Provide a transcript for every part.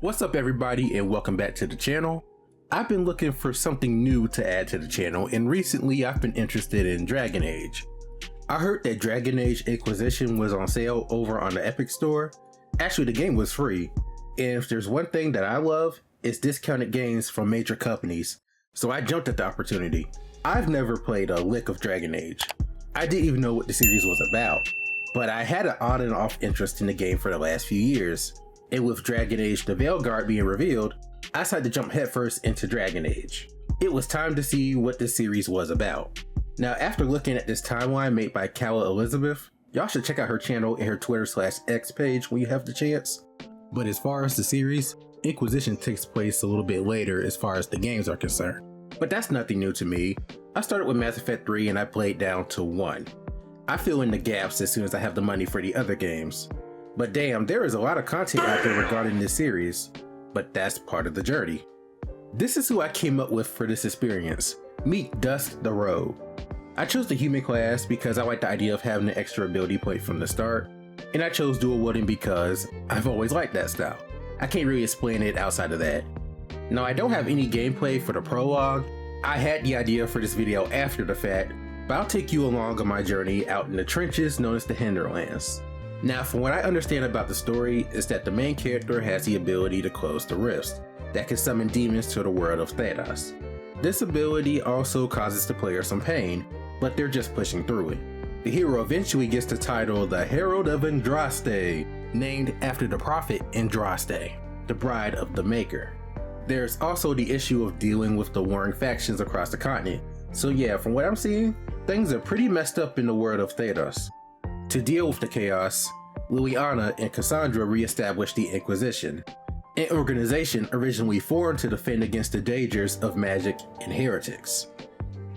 What's up everybody and welcome back to the channel. I've been looking for something new to add to the channel and recently I've been interested in Dragon Age. I heard that Dragon Age Inquisition was on sale over on the Epic Store. Actually the game was free, and if there's one thing that I love, it's discounted games from major companies, so I jumped at the opportunity. I've never played a lick of Dragon Age. I didn't even know what the series was about, but I had an on and off interest in the game for the last few years. And with Dragon Age the Veilguard being revealed, I decided to jump headfirst into Dragon Age. It was time to see what this series was about. Now after looking at this timeline made by Calla Elizabeth, y'all should check out her channel and her Twitter/X page when you have the chance. But as far as the series, Inquisition takes place a little bit later as far as the games are concerned. But that's nothing new to me. I started with Mass Effect 3 and I played down to 1. I fill in the gaps as soon as I have the money for the other games. But damn, there is a lot of content out there regarding this series, but that's part of the journey. This is who I came up with for this experience. Meet Dusk the Rogue. I chose the human class because I like the idea of having an extra ability point from the start, and I chose dual wielding because I've always liked that style. I can't really explain it outside of that. Now I don't have any gameplay for the prologue. I had the idea for this video after the fact, but I'll take you along on my journey out in the trenches known as the Hinterlands. Now from what I understand about the story is that the main character has the ability to close the rifts that can summon demons to the world of Thedos. This ability also causes the player some pain, but they're just pushing through it. The hero eventually gets the title the Herald of Andraste, named after the prophet Andraste, the bride of the Maker. There's also the issue of dealing with the warring factions across the continent, so yeah, from what I'm seeing, things are pretty messed up in the world of Thedos. To deal with the chaos, Liliana and Cassandra re-established the Inquisition, an organization originally formed to defend against the dangers of magic and heretics.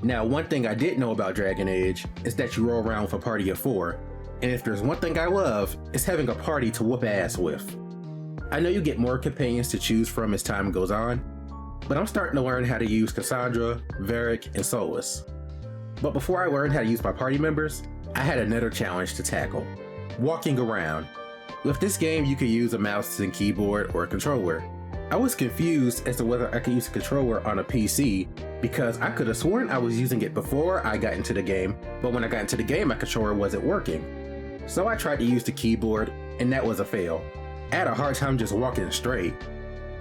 Now one thing I did know about Dragon Age is that you roll around with a party of 4, and if there's one thing I love, it's having a party to whoop ass with. I know you get more companions to choose from as time goes on, but I'm starting to learn how to use Cassandra, Varric, and Solus. But before I learned how to use my party members, I had another challenge to tackle: walking around. With this game you could use a mouse and keyboard or a controller. I was confused as to whether I could use a controller on a PC because I could have sworn I was using it before I got into the game, but when I got into the game my controller wasn't working. So I tried to use the keyboard and that was a fail. I had a hard time just walking straight.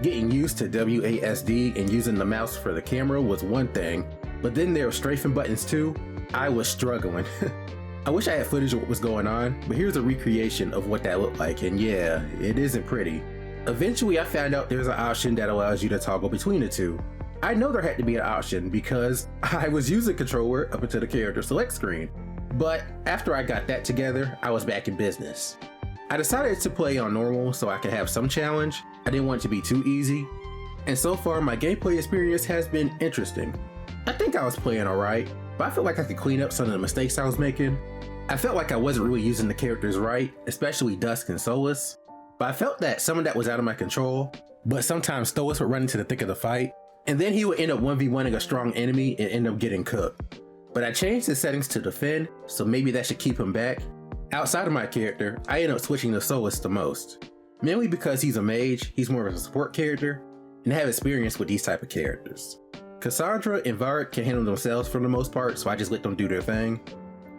Getting used to WASD and using the mouse for the camera was one thing, but then there were strafing buttons too. I was struggling. I wish I had footage of what was going on, but here's a recreation of what that looked like, and yeah, it isn't pretty. Eventually I found out there's an option that allows you to toggle between the two. I know there had to be an option because I was using controller up until the character select screen, but after I got that together, I was back in business. I decided to play on normal so I could have some challenge. I didn't want it to be too easy, and so far my gameplay experience has been interesting. I think I was playing alright, but I feel like I could clean up some of the mistakes I was making. I felt like I wasn't really using the characters right, especially Dusk and Solus, but I felt that some of that was out of my control. But sometimes Solus would run into the thick of the fight, and then he would end up 1v1ing a strong enemy and end up getting cooked. But I changed the settings to defend, so maybe that should keep him back. Outside of my character, I ended up switching to Solus the most, mainly because he's a mage, he's more of a support character, and I have experience with these type of characters. Cassandra and Varric can handle themselves for the most part, so I just let them do their thing.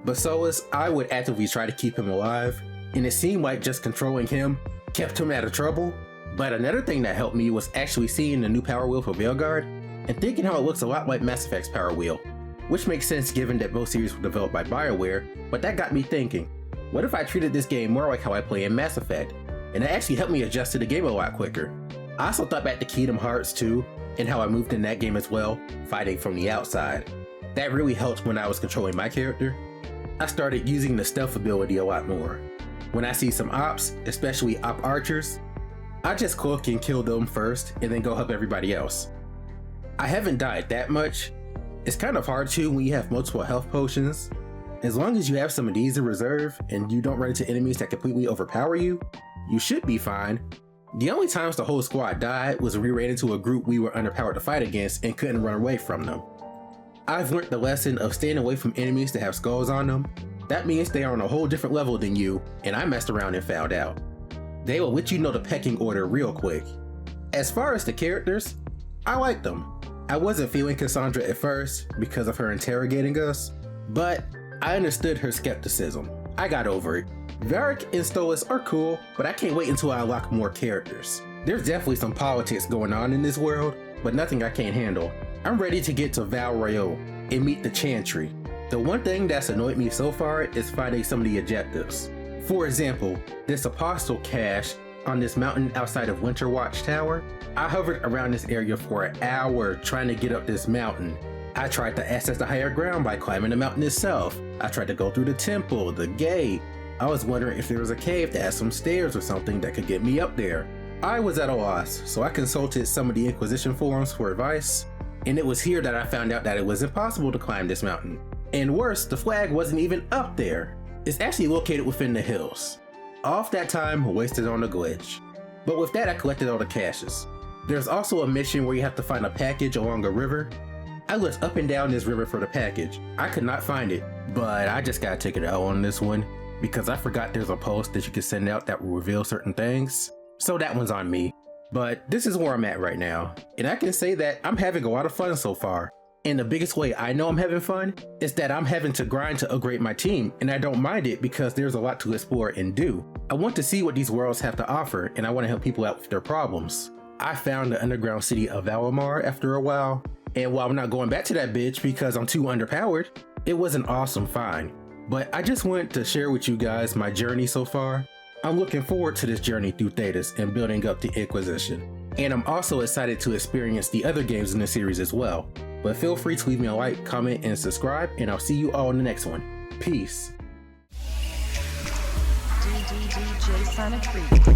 But Solus, I would actively try to keep him alive, and it seemed like just controlling him kept him out of trouble. But another thing that helped me was actually seeing the new power wheel for Veilguard, and thinking how it looks a lot like Mass Effect's power wheel, which makes sense given that both series were developed by Bioware, but that got me thinking, what if I treated this game more like how I play in Mass Effect? And it actually helped me adjust to the game a lot quicker. I also thought back to Kingdom Hearts 2, and how I moved in that game as well, fighting from the outside. That really helped when I was controlling my character. I started using the stealth ability a lot more. When I see some ops, especially op archers, I just cloak and kill them first and then go help everybody else. I haven't died that much. It's kind of hard to when you have multiple health potions. As long as you have some of these in reserve and you don't run into enemies that completely overpower you, you should be fine. The only times the whole squad died was when we ran into a group we were underpowered to fight against and couldn't run away from them. I've learned the lesson of staying away from enemies that have skulls on them. That means they are on a whole different level than you, and I messed around and found out. They will let you know the pecking order real quick. As far as the characters, I liked them. I wasn't feeling Cassandra at first because of her interrogating us, but I understood her skepticism. I got over it. Varric and Stolas are cool, but I can't wait until I unlock more characters. There's definitely some politics going on in this world, but nothing I can't handle. I'm ready to get to Val Royeaux and meet the Chantry. The one thing that's annoyed me so far is finding some of the objectives. For example, this apostle cache on this mountain outside of Winterwatch Tower. I hovered around this area for an hour trying to get up this mountain. I tried to access the higher ground by climbing the mountain itself. I tried to go through the temple, the gate. I was wondering if there was a cave that had some stairs or something that could get me up there. I was at a loss, so I consulted some of the Inquisition forums for advice, and it was here that I found out that it was impossible to climb this mountain. And worse, the flag wasn't even up there. It's actually located within the hills. All of that time wasted on a glitch. But with that, I collected all the caches. There's also a mission where you have to find a package along a river. I looked up and down this river for the package. I could not find it, but I just gotta take it out on this one because I forgot there's a post that you can send out that will reveal certain things. So that one's on me. But this is where I'm at right now, and I can say that I'm having a lot of fun so far. And the biggest way I know I'm having fun is that I'm having to grind to upgrade my team, and I don't mind it because there's a lot to explore and do. I want to see what these worlds have to offer, and I want to help people out with their problems. I found the underground city of Valimar after a while, and while I'm not going back to that bitch because I'm too underpowered, it was an awesome find. But I just wanted to share with you guys my journey so far. I'm looking forward to this journey through Thedas and building up the Inquisition. And I'm also excited to experience the other games in the series as well. But feel free to leave me a like, comment, and subscribe, and I'll see you all in the next one. Peace. DJ Sonic 3.